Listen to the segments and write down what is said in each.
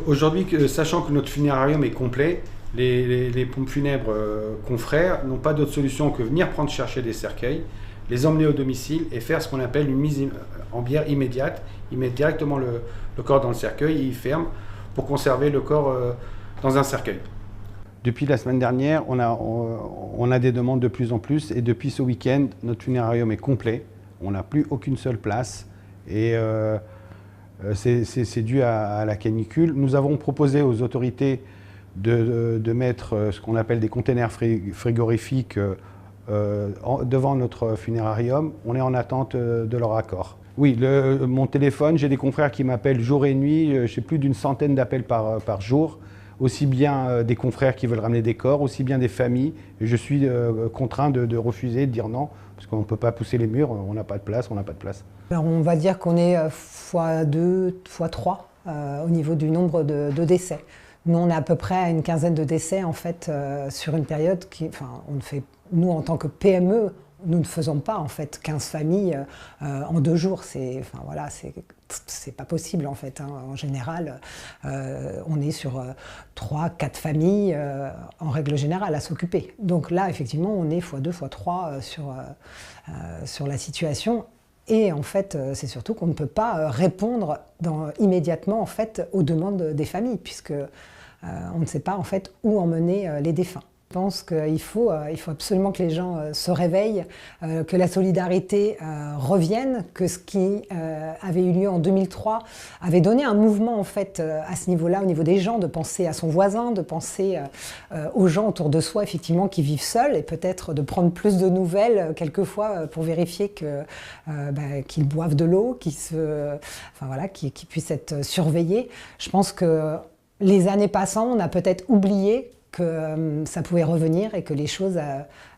Aujourd'hui, sachant que notre funérarium est complet, les pompes funèbres confrères n'ont pas d'autre solution que venir prendre chercher des cercueils, les emmener au domicile et faire ce qu'on appelle une mise en bière immédiate. Ils mettent directement le corps dans le cercueil et ils ferment pour conserver le corps dans un cercueil. Depuis la semaine dernière, on a des demandes de plus en plus et depuis ce week-end, notre funérarium est complet. On n'a plus aucune seule place et c'est dû à la canicule. Nous avons proposé aux autorités de mettre ce qu'on appelle des containers frigorifiques devant notre funérarium. On est en attente de leur accord. Oui, mon téléphone, j'ai des confrères qui m'appellent jour et nuit. J'ai plus d'une centaine d'appels par jour. Aussi bien des confrères qui veulent ramener des corps, aussi bien des familles. Et je suis contraint de refuser, de dire non, parce qu'on ne peut pas pousser les murs, on n'a pas de place, on n'a pas de place. Alors on va dire qu'on est x2, x3 au niveau du nombre de décès. Nous, on est à peu près à une quinzaine de décès en fait sur une période nous en tant que PME, nous ne faisons pas en fait 15 familles en 2 jours. C'est pas possible en fait. En général, on est sur 3-4 familles en règle générale à s'occuper. Donc là, effectivement, on est x2, x3 sur la situation. Et en fait, c'est surtout qu'on ne peut pas répondre immédiatement en fait, aux demandes des familles, puisque on ne sait pas en fait, où emmener les défunts. Je pense qu'il faut absolument que les gens se réveillent, que la solidarité revienne, que ce qui avait eu lieu en 2003 avait donné un mouvement en fait, à ce niveau-là, au niveau des gens, de penser à son voisin, de penser aux gens autour de soi effectivement, qui vivent seuls et peut-être de prendre plus de nouvelles quelquefois pour vérifier qu'ils boivent de l'eau, qu'ils puissent être surveillés. Je pense que les années passant, on a peut-être oublié que ça pouvait revenir et que les choses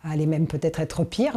allaient même peut-être être pires.